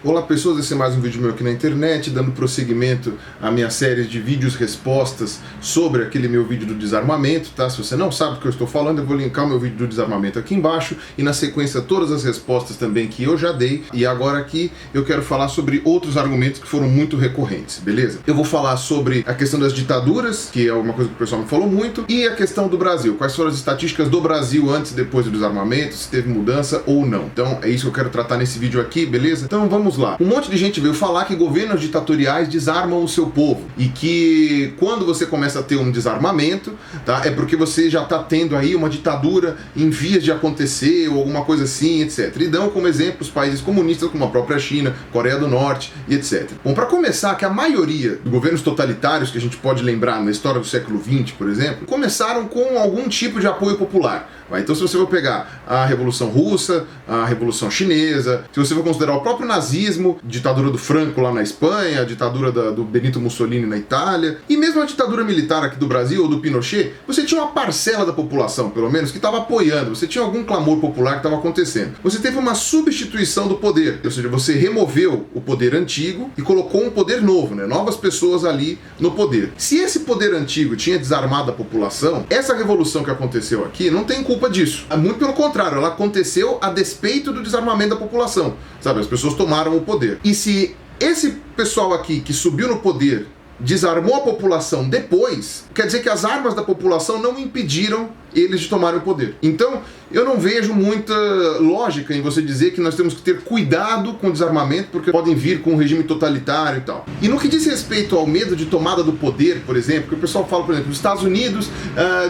Olá pessoas, esse é mais um vídeo meu aqui na internet, dando prosseguimento à minha série de vídeos-respostas sobre aquele meu vídeo do desarmamento, tá? Se você não sabe do que eu estou falando, eu vou linkar o meu vídeo do desarmamento aqui embaixo e na sequência todas as respostas também que eu já dei. E agora aqui eu quero falar sobre outros argumentos que foram muito recorrentes, beleza? Eu vou falar sobre a questão das ditaduras, que é uma coisa que o pessoal me falou muito, e a questão do Brasil. Quais foram as estatísticas do Brasil antes e depois do desarmamento, se teve mudança ou não. Então é isso que eu quero tratar nesse vídeo aqui, beleza? Então vamos lá. Um monte de gente veio falar que governos ditatoriais desarmam o seu povo e que quando você começa a ter um desarmamento, tá, é porque você já está tendo aí uma ditadura em vias de acontecer ou alguma coisa assim, etc. E dão como exemplo os países comunistas como a própria China, Coreia do Norte e etc. Bom, para começar, que a maioria dos governos totalitários que a gente pode lembrar na história do século XX, por exemplo, começaram com algum tipo de apoio popular. Então se você for pegar a Revolução Russa, a Revolução Chinesa, se você for considerar o próprio nazismo, ditadura do Franco lá na Espanha, a ditadura do Benito Mussolini na Itália, e mesmo a ditadura militar aqui do Brasil, ou do Pinochet, você tinha uma parcela da população, pelo menos, que estava apoiando, você tinha algum clamor popular que estava acontecendo. Você teve uma substituição do poder, ou seja, você removeu o poder antigo e colocou um poder novo, né? Novas pessoas ali no poder. Se esse poder antigo tinha desarmado a população, essa revolução que aconteceu aqui não tem culpa disso. Muito pelo contrário, ela aconteceu a despeito do desarmamento da população, sabe? As pessoas tomaram o poder. E se esse pessoal aqui que subiu no poder desarmou a população depois, quer dizer que as armas da população não impediram eles de tomarem o poder. Então, eu não vejo muita lógica em você dizer que nós temos que ter cuidado com o desarmamento, porque podem vir com um regime totalitário e tal. E no que diz respeito ao medo de tomada do poder, por exemplo, que o pessoal fala, por exemplo, nos Estados Unidos,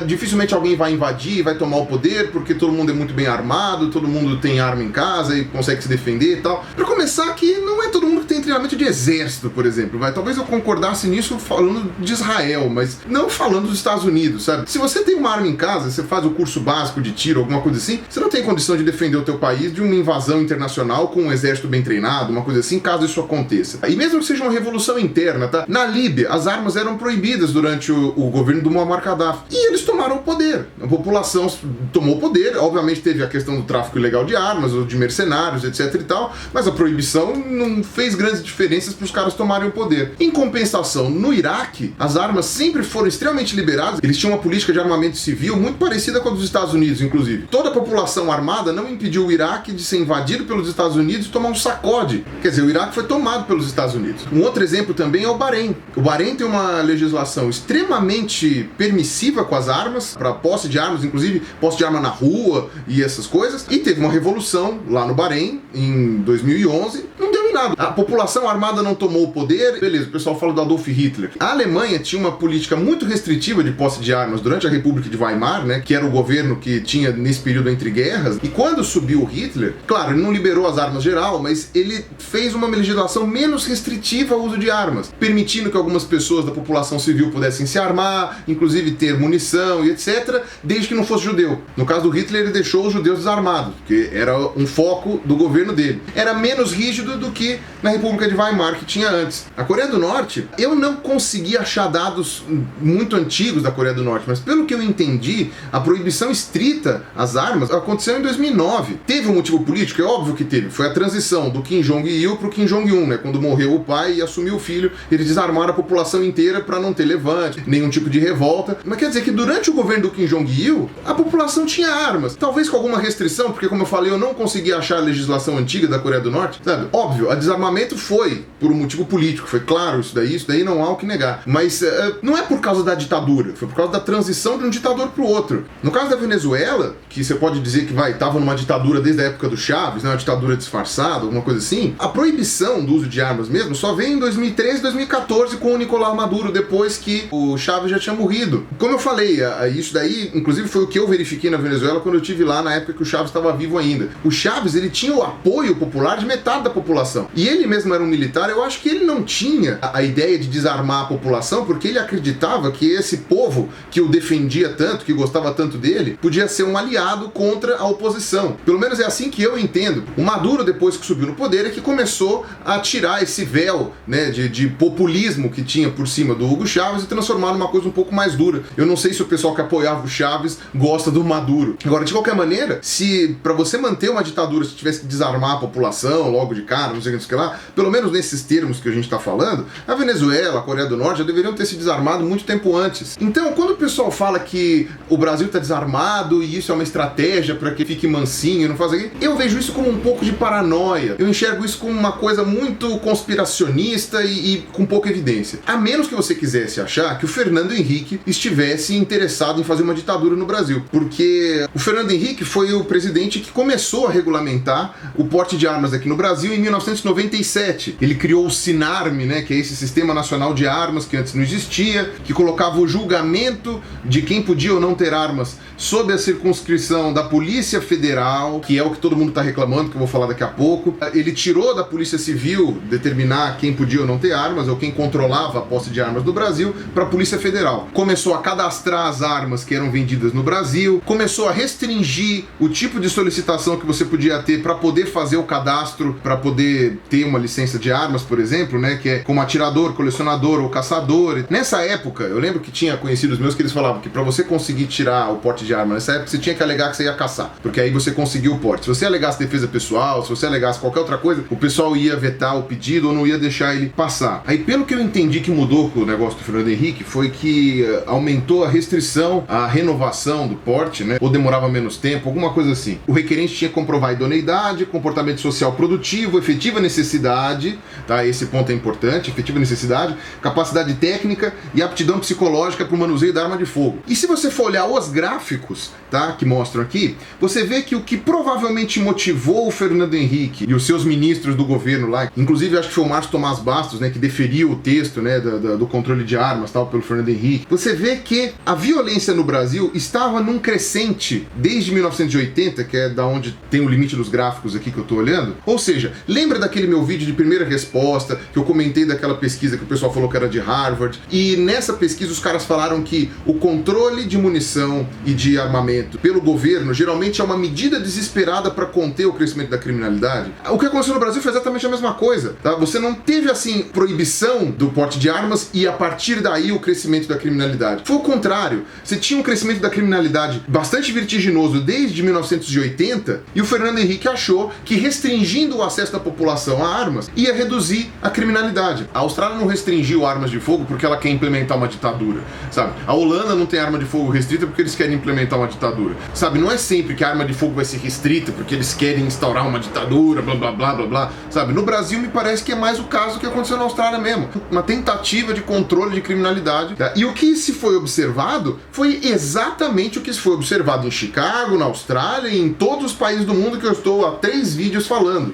dificilmente alguém vai invadir e vai tomar o poder, porque todo mundo é muito bem armado, todo mundo tem arma em casa e consegue se defender e tal. Para começar, que não é todo mundo que tem treinamento de exército, por exemplo. Talvez eu concordasse nisso falando de Israel, mas não falando dos Estados Unidos, sabe? Se você tem uma arma em casa, você faz o curso básico de tiro, alguma coisa assim, você não tem condição de defender o teu país de uma invasão internacional com um exército bem treinado, uma coisa assim, caso isso aconteça. E mesmo que seja uma revolução interna, tá? Na Líbia, as armas eram proibidas durante o governo do Muammar Gaddafi. E eles tomaram o poder. A população tomou o poder. Obviamente teve a questão do tráfico ilegal de armas, ou de mercenários, etc e tal, mas a proibição não fez grandes diferenças para os caras tomarem o poder. Em compensação, no Iraque, as armas sempre foram extremamente liberadas. Eles tinham uma política de armamento civil muito parecida com a dos Estados Unidos, inclusive. Toda a população armada não impediu o Iraque de ser invadido pelos Estados Unidos e tomar um sacode. Quer dizer, o Iraque foi tomado pelos Estados Unidos. Um outro exemplo também é o Bahrein. O Bahrein tem uma legislação extremamente permissiva com as armas, para posse de armas, inclusive posse de arma na rua e essas coisas. E teve uma revolução lá no Bahrein, em 2011. Não deu em nada. A população armada não tomou o poder. Beleza, o pessoal fala do Adolf Hitler. A Alemanha tinha uma política muito restritiva de posse de armas durante a República de Weimar, né, que era o governo que tinha nesse período entre guerras. E quando subiu o Hitler, claro, ele não liberou as armas geral, mas ele fez uma legislação menos restritiva ao uso de armas, permitindo que algumas pessoas da população civil pudessem se armar, inclusive ter munição e etc, desde que não fosse judeu. No caso do Hitler, ele deixou os judeus desarmados, porque era um foco do governo dele. Era menos rígido do que na República de Weimar, que tinha antes. A Coreia do Norte, eu não consegui achar dados muito antigos da Coreia do Norte, mas pelo que eu entendi, a proibição estrita às armas aconteceu em 2009. Teve um motivo político? É óbvio que teve. Foi a transição do Kim Jong-il pro Kim Jong-un, né? Quando morreu o pai e assumiu o filho, eles desarmaram a população inteira para não ter levante, nenhum tipo de revolta. Mas quer dizer que durante o governo do Kim Jong-il, a população tinha armas. Talvez com alguma restrição, porque como eu falei, eu não consegui achar a legislação antiga da Coreia do Norte, sabe? Óbvio, a desarmamento foi por um motivo político, foi claro isso daí não há o que negar. Mas não é por causa da ditadura, foi por causa da transição de um ditador pro outro. No caso da Venezuela, que você pode dizer que estava numa ditadura desde a época do Chávez, né, uma ditadura disfarçada, alguma coisa assim, a proibição do uso de armas mesmo só veio em 2013, 2014 com o Nicolás Maduro, depois que o Chávez já tinha morrido. Como eu falei, isso daí, inclusive, foi o que eu verifiquei na Venezuela quando eu estive lá na época que o Chávez estava vivo ainda. O Chávez, ele tinha o apoio popular de metade da população. E ele mesmo era um militar, eu acho que ele não tinha a ideia de desarmar a população, porque ele acreditava que esse povo que o defendia tanto, que gostava tanto dele, podia ser um aliado contra a oposição. Pelo menos é assim que eu entendo. O Maduro, depois que subiu no poder, é que começou a tirar esse véu, né, de populismo que tinha por cima do Hugo Chávez e transformar numa coisa um pouco mais dura. Eu não sei se o pessoal que apoiava o Chávez gosta do Maduro. Agora, de qualquer maneira, se para você manter uma ditadura, se tivesse que desarmar a população logo de cara, não sei sei o que lá, pelo menos nesses termos que a gente está falando, a Venezuela, a Coreia do Norte já deveriam ter se desarmado muito tempo antes. Então, quando o pessoal fala que o Brasil está desarmado e isso é uma estratégia para que fique mansinho, não faz aquilo, eu vejo isso como um pouco de paranoia. Eu enxergo isso como uma coisa muito conspiracionista e com pouca evidência. A menos que você quisesse achar que o Fernando Henrique estivesse interessado em fazer uma ditadura no Brasil. Porque o Fernando Henrique foi o presidente que começou a regulamentar o porte de armas aqui no Brasil em 1997. Ele criou o SINARM, né, que é esse Sistema Nacional de Armas, que antes não existia, que colocava o julgamento de quem podia ou não ter armas sob a circunscrição da Polícia Federal, que é o que todo mundo está reclamando, que eu vou falar daqui a pouco. Ele tirou da Polícia Civil determinar quem podia ou não ter armas, ou quem controlava a posse de armas do Brasil, para a Polícia Federal. Começou a cadastrar as armas que eram vendidas no Brasil, começou a restringir o tipo de solicitação que você podia ter para poder fazer o cadastro, para poder ter uma licença de armas, por exemplo, né, que é como atirador, colecionador ou caçador. Nessa época, eu lembro que tinha conhecidos meus que eles falavam que para você conseguir tirar o porte de arma nessa época, você tinha que alegar que você ia caçar, porque aí você conseguiu o porte. Se você alegasse defesa pessoal, se você alegasse qualquer outra coisa, o pessoal ia vetar o pedido ou não ia deixar ele passar. Aí, pelo que eu entendi que mudou com o negócio do Fernando Henrique, foi que aumentou a restrição à renovação do porte, né, ou demorava menos tempo, alguma coisa assim. O requerente tinha que comprovar idoneidade, comportamento social produtivo, efetiva necessidade, tá? Esse ponto é importante, efetiva necessidade, capacidade técnica e aptidão psicológica para o manuseio da arma de fogo. E se você for olhar os gráficos, tá, que mostram aqui, você vê que o que provavelmente motivou o Fernando Henrique e os seus ministros do governo lá, inclusive acho que foi o Márcio Tomás Bastos, né, que deferiu o texto, né, do controle de armas, tal, pelo Fernando Henrique, você vê que a violência no Brasil estava num crescente desde 1980, que é da onde tem o limite dos gráficos aqui que eu tô olhando. Ou seja, lembra daquele meu vídeo de primeira resposta, que eu comentei daquela pesquisa que o pessoal falou que era de Harvard, e nessa pesquisa os caras falaram que o controle de munição e de armamento pelo governo geralmente é uma medida desesperada para conter o crescimento da criminalidade. O que aconteceu no Brasil foi exatamente a mesma coisa, tá? Você não teve, assim, proibição do porte de armas e a partir daí o crescimento da criminalidade. Foi o contrário. Você tinha um crescimento da criminalidade bastante vertiginoso desde 1980 e o Fernando Henrique achou que restringindo o acesso da população a armas ia reduzir a criminalidade. A Austrália não restringiu armas de fogo porque ela quer implementar uma ditadura, sabe? A Holanda não tem arma de fogo restrita porque eles querem implementar uma ditadura, sabe? Não é sempre que a arma de fogo vai ser restrita porque eles querem instaurar uma ditadura, blá blá blá blá blá, sabe? No Brasil me parece que é mais o caso que aconteceu na Austrália mesmo, uma tentativa de controle de criminalidade, tá? E o que se foi observado foi exatamente o que se foi observado em Chicago, na Austrália e em todos os países do mundo que eu estou há 3 vídeos falando.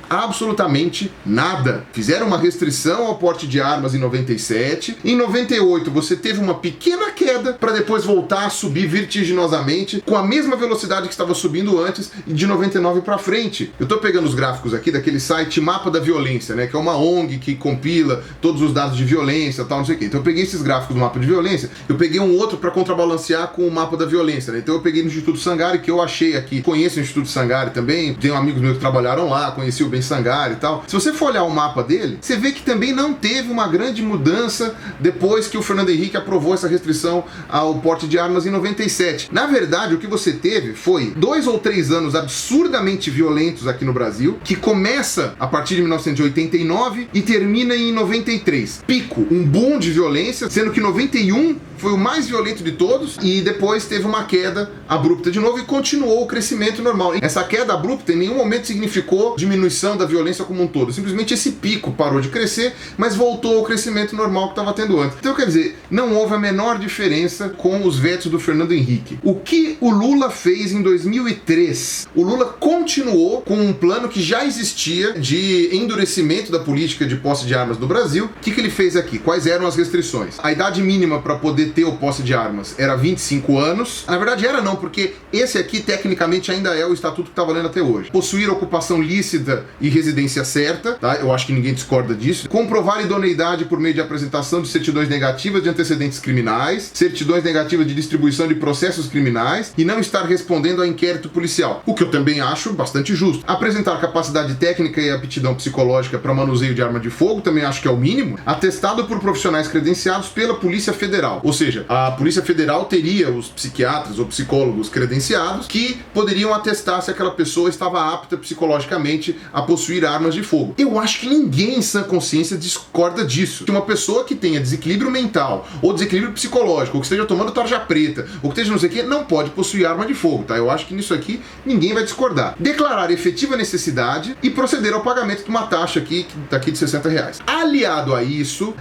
Absolutamente nada. Fizeram uma restrição ao porte de armas em 97. Em 98 você teve uma pequena queda para depois voltar a subir vertiginosamente com a mesma velocidade que estava subindo antes e de 99 para frente. Eu tô pegando os gráficos aqui daquele site Mapa da Violência, né, que é uma ONG que compila todos os dados de violência, tal, não sei o quê. Então eu peguei esses gráficos do Mapa de Violência, eu peguei um outro para contrabalancear com o Mapa da Violência, né? Então eu peguei no Instituto Sangari, que eu achei aqui. Conheço o Instituto Sangari também, tenho amigos meus que trabalharam lá, conheci o Sangari e tal. Se você for olhar o mapa dele, você vê que também não teve uma grande mudança depois que o Fernando Henrique aprovou essa restrição ao porte de armas em 97. Na verdade, o que você teve foi 2 ou 3 anos absurdamente violentos aqui no Brasil, que começa a partir de 1989 e termina em 93. Pico, um boom de violência, sendo que 91 foi o mais violento de todos e depois teve uma queda abrupta de novo e continuou o crescimento normal. Essa queda abrupta em nenhum momento significou diminuição da violência como um todo. Simplesmente esse pico parou de crescer, mas voltou ao crescimento normal que estava tendo antes. Então, quer dizer, não houve a menor diferença com os vetos do Fernando Henrique. O que o Lula fez em 2003? O Lula continuou com um plano que já existia de endurecimento da política de posse de armas do Brasil. O que ele fez aqui? Quais eram as restrições? A idade mínima para poder ter o posse de armas era 25 anos. Na verdade era não, porque esse aqui tecnicamente ainda é o estatuto que está valendo até hoje. Possuir ocupação lícita e residência certa, tá? Eu acho que ninguém discorda disso. Comprovar idoneidade por meio de apresentação de certidões negativas de antecedentes criminais, certidões negativas de distribuição de processos criminais e não estar respondendo a inquérito policial. O que eu também acho bastante justo. Apresentar capacidade técnica e aptidão psicológica para manuseio de arma de fogo, também acho que é o mínimo. Atestado por profissionais credenciados pela Polícia Federal. Ou seja, a Polícia Federal teria os psiquiatras ou psicólogos credenciados que poderiam atestar se aquela pessoa estava apta psicologicamente a possuir armas de fogo. Eu acho que ninguém em sã consciência discorda disso. Que uma pessoa que tenha desequilíbrio mental ou desequilíbrio psicológico, ou que esteja tomando tarja preta, ou que esteja não sei o que, não pode possuir arma de fogo, tá? Eu acho que nisso aqui ninguém vai discordar. Declarar efetiva necessidade e proceder ao pagamento de uma taxa aqui, daqui de R$60. Aliado a isso,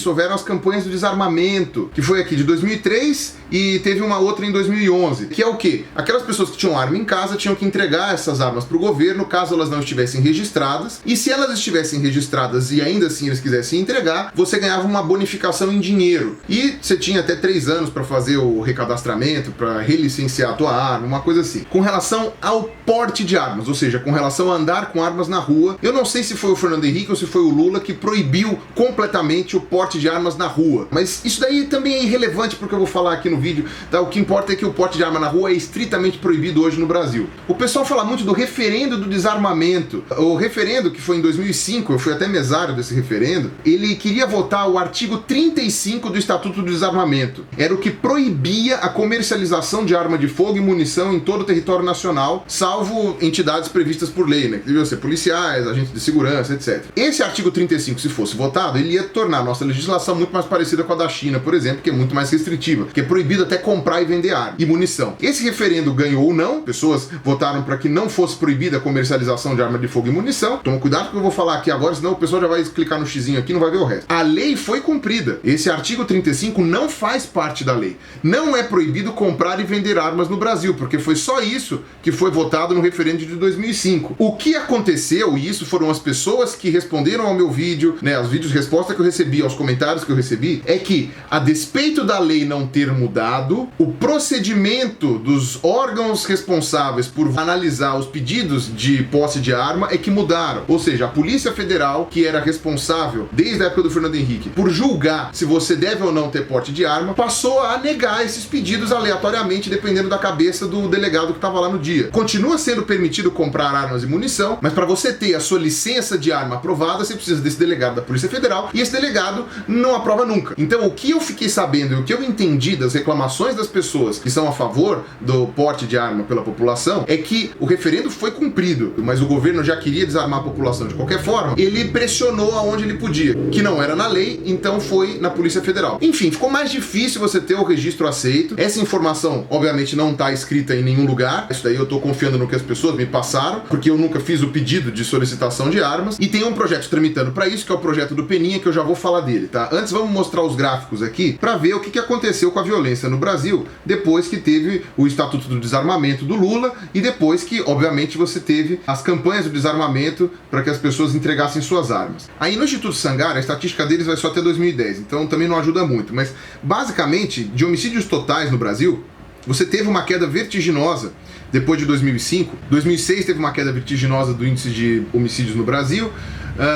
houveram as campanhas do desarmamento, que foi aqui de 2003 e teve uma outra em 2011, que é o quê? Aquelas pessoas que tinham arma em casa tinham que entregar essas armas para o governo, caso elas não estivessem registradas, e se elas estivessem registradas e ainda assim eles quisessem entregar, você ganhava uma bonificação em dinheiro. E você tinha até 3 anos para fazer o recadastramento, para relicenciar a tua arma, uma coisa assim. Com relação ao porte de armas, ou seja, com relação a andar com armas na rua, eu não sei se foi o Fernando Henrique ou se foi o Lula que proibiu completamente o porte de armas na rua, mas isso daí também é irrelevante porque eu vou falar aqui no vídeo, tá? O que importa é que o porte de arma na rua é estritamente proibido hoje no Brasil. O pessoal fala muito do referendo do desarmamento. O referendo que foi em 2005, eu fui até mesário desse referendo, ele queria votar o artigo 35 do Estatuto do Desarmamento. Era o que proibia a comercialização de arma de fogo e munição em todo o território nacional, salvo entidades previstas por lei, né? Que deviam ser policiais, agentes de segurança, etc. Esse artigo 35, se fosse votado, ele ia tornar a nossa legislação muito mais parecida com a da China, por exemplo, que é muito mais restritiva, que é proibido até comprar e vender arma e munição. Esse referendo ganhou ou não, pessoas votaram para que não fosse proibida a comercialização de arma de fogo e munição. Toma cuidado com o que eu vou falar aqui agora, senão o pessoal já vai clicar no xizinho aqui e não vai ver o resto. A lei foi cumprida. Esse artigo 35 não faz parte da lei. Não é proibido comprar e vender armas no Brasil, porque foi só isso que foi votado no referendo de 2005. O que aconteceu, e isso foram as pessoas que responderam ao meu vídeo, né, os vídeos de resposta que eu recebi, aos comentários que eu recebi, é que, a despeito da lei não ter mudado, o procedimento dos órgãos responsáveis por analisar os pedidos de posse de arma é que mudaram. Ou seja, a Polícia Federal, que era responsável, desde a época do Fernando Henrique, por julgar se você deve ou não ter porte de arma, passou a negar esses pedidos aleatoriamente, dependendo da cabeça do delegado que estava lá no dia. Continua sendo permitido comprar armas e munição, mas para você ter a sua licença de arma aprovada, você precisa desse delegado da Polícia Federal, e esse delegado não aprova nunca. Então, o que eu fiquei sabendo e o que eu entendi das reclamações das pessoas que são a favor do porte de arma pela população é que o referendo foi cumprido, mas o governo já queria desarmar a população de qualquer forma. Ele pressionou aonde ele podia, que não era na lei, então foi na Polícia Federal. Enfim, ficou mais difícil você ter o registro aceito. Essa informação, obviamente, não está escrita em nenhum lugar. Isso daí eu estou confiando no que as pessoas me passaram, porque eu nunca fiz o pedido de solicitação de armas. E tem um projeto tramitando para isso, que é o projeto do Peninha, que eu já vou falar dele, tá? Antes, vamos mostrar os gráficos aqui para ver o que aconteceu com a violência no Brasil depois que teve o Estatuto do Desarmamento do Lula e depois que, obviamente, você teve as campanhas do desarmamento para que as pessoas entregassem suas armas. Aí no Instituto Sangara, a estatística deles vai só até 2010, então também não ajuda muito, mas basicamente, de homicídios totais no Brasil, você teve uma queda vertiginosa depois de 2005. 2006 teve uma queda vertiginosa do índice de homicídios no Brasil.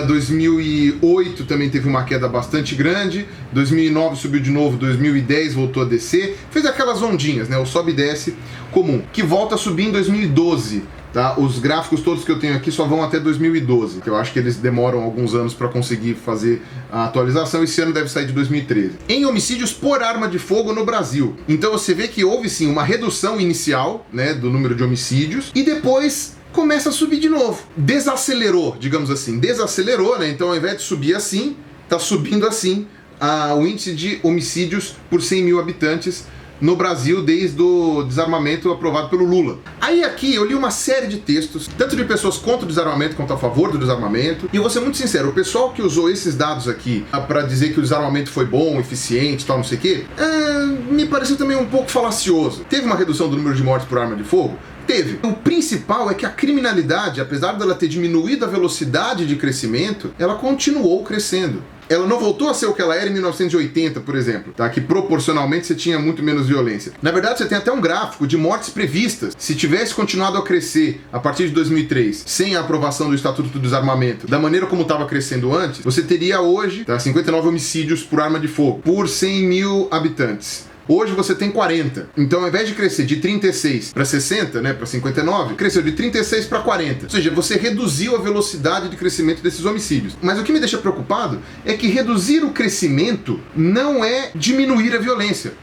2008 também teve uma queda bastante grande, 2009 subiu de novo, 2010 voltou a descer, fez aquelas ondinhas, né, o sobe e desce comum, que volta a subir em 2012. Tá? Os gráficos todos que eu tenho aqui só vão até 2012, que eu acho que eles demoram alguns anos para conseguir fazer a atualização. Esse ano deve sair de 2013. Em homicídios por arma de fogo no Brasil. Então você vê que houve sim uma redução inicial, né, do número de homicídios e depois começa a subir de novo. Desacelerou, digamos assim. Desacelerou, né? Então ao invés de subir assim, tá subindo assim o índice de homicídios por 100 mil habitantes no Brasil desde o desarmamento aprovado pelo Lula. Aí aqui eu li uma série de textos, tanto de pessoas contra o desarmamento quanto a favor do desarmamento, e eu vou ser muito sincero, o pessoal que usou esses dados aqui para dizer que o desarmamento foi bom, eficiente, tal, não sei o quê, me pareceu também um pouco falacioso. Teve uma redução do número de mortes por arma de fogo? Teve. O principal é que a criminalidade, apesar dela ter diminuído a velocidade de crescimento, ela continuou crescendo. Ela não voltou a ser o que ela era em 1980, por exemplo, tá? Que proporcionalmente você tinha muito menos violência. Na verdade, você tem até um gráfico de mortes previstas. Se tivesse continuado a crescer a partir de 2003, sem a aprovação do Estatuto do Desarmamento, da maneira como estava crescendo antes, você teria hoje, tá, 59 homicídios por arma de fogo, por 100 mil habitantes. Hoje você tem 40. Então, ao invés de crescer de 36 para 60, né, para 59, cresceu de 36 para 40. Ou seja, você reduziu a velocidade de crescimento desses homicídios. Mas o que me deixa preocupado é que reduzir o crescimento não é diminuir a violência.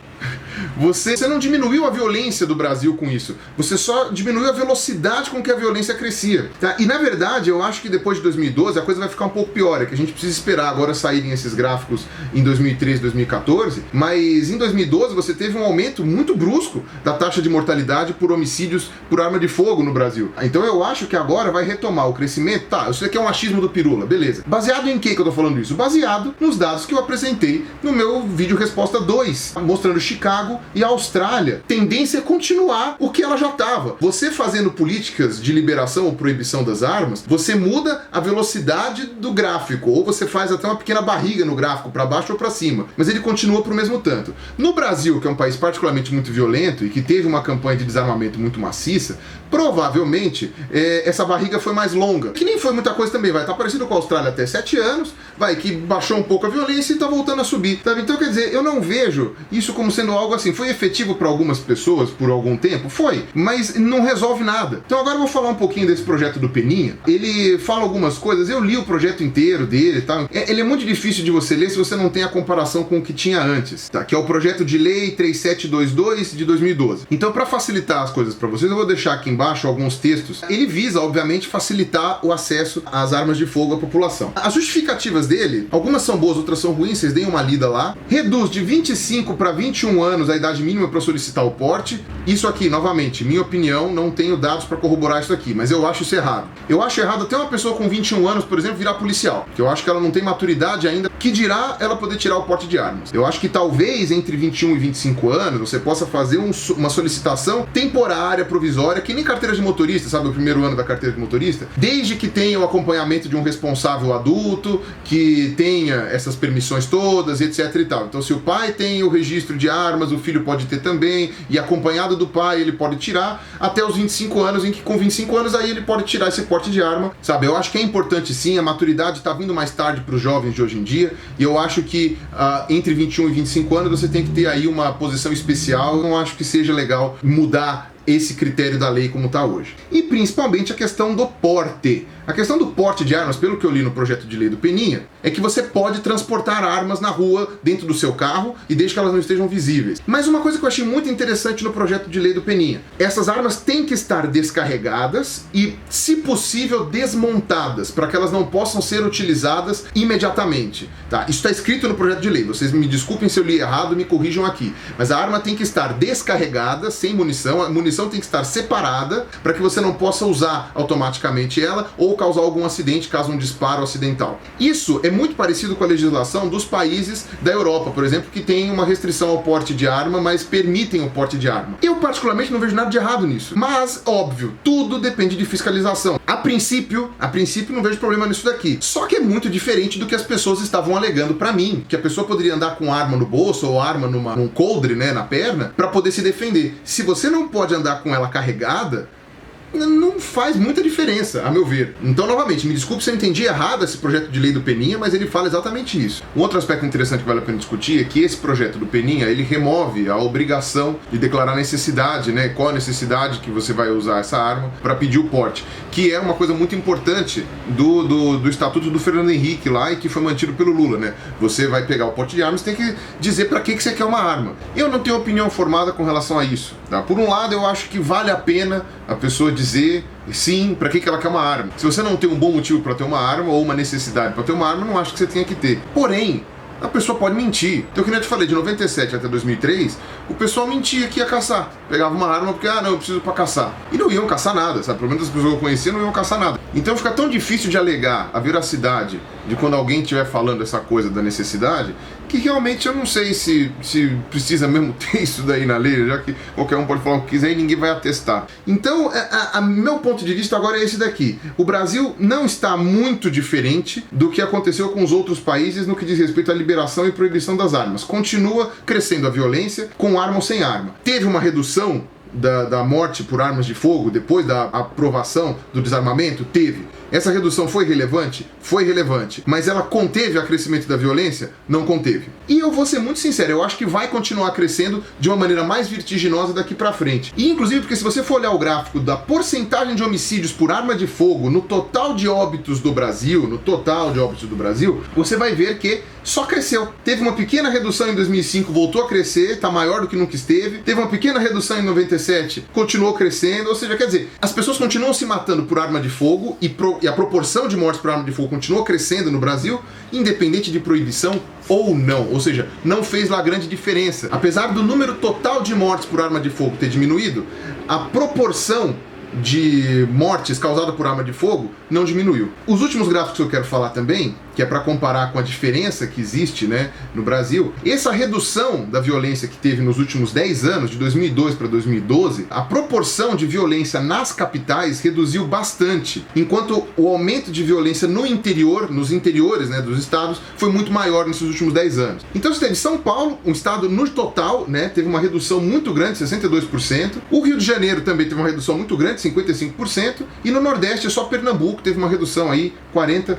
Você não diminuiu a violência do Brasil com isso. Você só diminuiu a velocidade com que a violência crescia. Tá? E na verdade, eu acho que depois de 2012 a coisa vai ficar um pouco pior. É que a gente precisa esperar agora saírem esses gráficos em 2013, 2014. Mas em 2012 você teve um aumento muito brusco da taxa de mortalidade por homicídios por arma de fogo no Brasil. Então eu acho que agora vai retomar o crescimento. Tá, isso aqui é um achismo do Pirula, beleza. Baseado em que eu tô falando isso? Baseado nos dados que eu apresentei no meu vídeo resposta 2, mostrando Chicago e a Austrália. Tendência é continuar o que ela já estava. Você fazendo políticas de liberação ou proibição das armas, você muda a velocidade do gráfico, ou você faz até uma pequena barriga no gráfico, para baixo ou para cima, mas ele continua para o mesmo tanto. No Brasil, que é um país particularmente muito violento e que teve uma campanha de desarmamento muito maciça, provavelmente essa barriga foi mais longa, que nem foi muita coisa também, vai estar parecido com a Austrália até 7 anos, vai que baixou um pouco a violência e está voltando a subir, sabe? Então quer dizer, eu não vejo isso como sendo algo assim. Foi efetivo para algumas pessoas por algum tempo? Foi, mas não resolve nada. Então agora eu vou falar um pouquinho desse projeto do Peninha. Ele fala algumas coisas, eu li o projeto inteiro dele e tal. Ele é muito difícil de você ler se você não tem a comparação com o que tinha antes, tá? Que é o projeto de lei 3722 de 2012. Então, para facilitar as coisas para vocês, eu vou deixar aqui embaixo alguns textos. Ele visa, obviamente, facilitar o acesso às armas de fogo à população. As justificativas dele, algumas são boas, outras são ruins, vocês deem uma lida lá. Reduz de 25 para 21 anos a idade mínima para solicitar o porte. Isso aqui, novamente, minha opinião, não tenho dados para corroborar isso aqui, mas eu acho isso errado. Eu acho errado até uma pessoa com 21 anos, por exemplo, virar policial, que eu acho que ela não tem maturidade ainda, que dirá ela poder tirar o porte de armas. Eu acho que talvez entre 21 e 25 anos você possa fazer uma solicitação temporária, provisória, que nem carteira de motorista, sabe, o primeiro ano da carteira de motorista, desde que tenha o acompanhamento de um responsável adulto, que tenha essas permissões todas, etc e tal. Então, se o pai tem o registro de armas, o filho pode ter também, e acompanhado do pai ele pode tirar, até os 25 anos, em que com 25 anos aí ele pode tirar esse porte de arma, sabe? Eu acho que é importante sim, a maturidade está vindo mais tarde para os jovens de hoje em dia, e eu acho que entre 21 e 25 anos você tem que ter aí uma posição especial. Eu não acho que seja legal mudar esse critério da lei como está hoje. E principalmente a questão do porte. A questão do porte de armas, pelo que eu li no projeto de lei do Peninha, é que você pode transportar armas na rua dentro do seu carro e desde que elas não estejam visíveis. Mas uma coisa que eu achei muito interessante no projeto de lei do Peninha, essas armas têm que estar descarregadas e, se possível, desmontadas, para que elas não possam ser utilizadas imediatamente. Tá? Isso está escrito no projeto de lei, vocês me desculpem se eu li errado, me corrijam aqui. Mas a arma tem que estar descarregada, sem munição, a munição tem que estar separada, para que você não possa usar automaticamente ela ou causar algum acidente caso um disparo acidental. Isso é muito parecido com a legislação dos países da Europa, por exemplo, que tem uma restrição ao porte de arma, mas permitem o porte de arma. Eu particularmente não vejo nada de errado nisso, mas óbvio, tudo depende de fiscalização. A princípio não vejo problema nisso daqui. Só que é muito diferente do que as pessoas estavam alegando pra mim, que a pessoa poderia andar com arma no bolso ou arma num coldre, né, na perna, pra poder se defender. Se você não pode andar com ela carregada, não faz muita diferença, a meu ver. Então, novamente, me desculpe se eu entendi errado esse projeto de lei do Peninha, mas ele fala exatamente isso. Um outro aspecto interessante que vale a pena discutir é que esse projeto do Peninha, ele remove a obrigação de declarar necessidade, né? Qual a necessidade que você vai usar essa arma para pedir o porte, que é uma coisa muito importante do Estatuto do Fernando Henrique lá e que foi mantido pelo Lula, né? Você vai pegar o porte de armas, tem que dizer para que você quer uma arma. Eu não tenho opinião formada com relação a isso, tá? Por um lado, eu acho que vale a pena a pessoa dizer sim, para que ela quer uma arma. Se você não tem um bom motivo para ter uma arma ou uma necessidade para ter uma arma, não acho que você tenha que ter. Porém, a pessoa pode mentir. Então, que nem eu te falei, de 97 até 2003, o pessoal mentia que ia caçar. Pegava uma arma porque, não, eu preciso para caçar. E não iam caçar nada, sabe? Pelo menos as pessoas que eu conhecia não iam caçar nada. Então fica tão difícil de alegar a veracidade de quando alguém estiver falando essa coisa da necessidade, que realmente eu não sei se precisa mesmo ter isso daí na lei, já que qualquer um pode falar o que quiser e ninguém vai atestar. Então, meu ponto de vista agora é esse daqui. O Brasil não está muito diferente do que aconteceu com os outros países no que diz respeito à liberação e proibição das armas. Continua crescendo a violência, com arma ou sem arma. Teve uma redução da morte por armas de fogo depois da aprovação do desarmamento? Teve. Essa redução foi relevante? Foi relevante. Mas ela conteve o crescimento da violência? Não conteve. E eu vou ser muito sincero, eu acho que vai continuar crescendo de uma maneira mais vertiginosa daqui pra frente. E inclusive porque se você for olhar o gráfico da porcentagem de homicídios por arma de fogo no total de óbitos do Brasil, você vai ver que só cresceu. Teve uma pequena redução em 2005, voltou a crescer, tá maior do que nunca esteve. Teve uma pequena redução em 97, continuou crescendo. Ou seja, quer dizer, as pessoas continuam se matando por arma de fogo e a proporção de mortes por arma de fogo continuou crescendo no Brasil, independente de proibição ou não. Ou seja, não fez lá grande diferença. Apesar do número total de mortes por arma de fogo ter diminuído, a proporção de mortes causadas por arma de fogo não diminuiu. Os últimos gráficos que eu quero falar também, que é para comparar com a diferença que existe, né, no Brasil, essa redução da violência que teve nos últimos 10 anos, de 2002 para 2012, a proporção de violência nas capitais reduziu bastante, enquanto o aumento de violência no interior, nos interiores, né, dos estados, foi muito maior nesses últimos 10 anos. Então você teve São Paulo, um estado no total, né, teve uma redução muito grande, 62%. O Rio de Janeiro também teve uma redução muito grande, 55%, e no Nordeste é só Pernambuco teve uma redução aí 40%.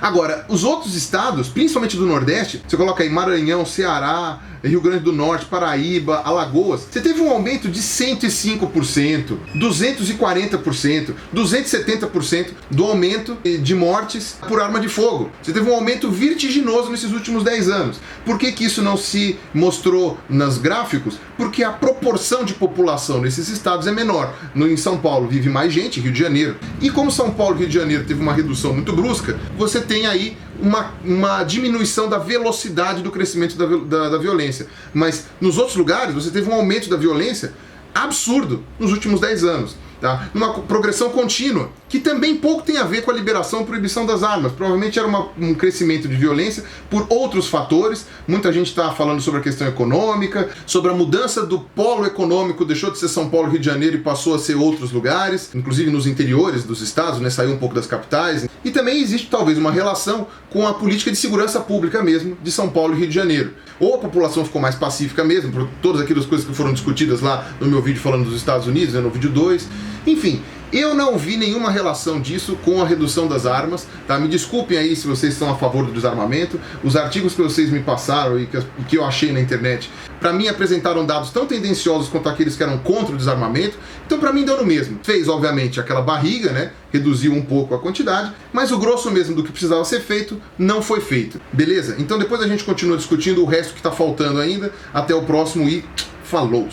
Agora, os outros estados, principalmente do Nordeste, você coloca aí Maranhão, Ceará, Rio Grande do Norte, Paraíba, Alagoas, você teve um aumento de 105%, 240%, 270% do aumento de mortes por arma de fogo. Você teve um aumento vertiginoso nesses últimos 10 anos. Por que que isso não se mostrou nos gráficos? Porque a proporção de população nesses estados é menor. Em São Paulo vive mais gente, Rio de Janeiro. E como São Paulo e Rio de Janeiro teve uma redução muito brusca, você tem aí uma diminuição da velocidade do crescimento da violência. Mas nos outros lugares você teve um aumento da violência absurdo nos últimos 10 anos. Tá? Numa progressão contínua, que também pouco tem a ver com a liberação e proibição das armas. Provavelmente era um crescimento de violência por outros fatores. Muita gente está falando sobre a questão econômica, sobre a mudança do polo econômico, deixou de ser São Paulo e Rio de Janeiro e passou a ser outros lugares, inclusive nos interiores dos estados, né? Saiu um pouco das capitais. E também existe talvez uma relação com a política de segurança pública mesmo de São Paulo e Rio de Janeiro. Ou a população ficou mais pacífica mesmo, por todas aquelas coisas que foram discutidas lá no meu vídeo falando dos Estados Unidos, né, no vídeo 2. Enfim, eu não vi nenhuma relação disso com a redução das armas, tá? Me desculpem aí se vocês estão a favor do desarmamento. Os artigos que vocês me passaram e que eu achei na internet, para mim apresentaram dados tão tendenciosos quanto aqueles que eram contra o desarmamento. Então para mim deu no mesmo. Fez, obviamente, aquela barriga, né? Reduziu um pouco a quantidade, mas o grosso mesmo do que precisava ser feito não foi feito. Beleza? Então depois a gente continua discutindo o resto que está faltando ainda. Até o próximo e falou!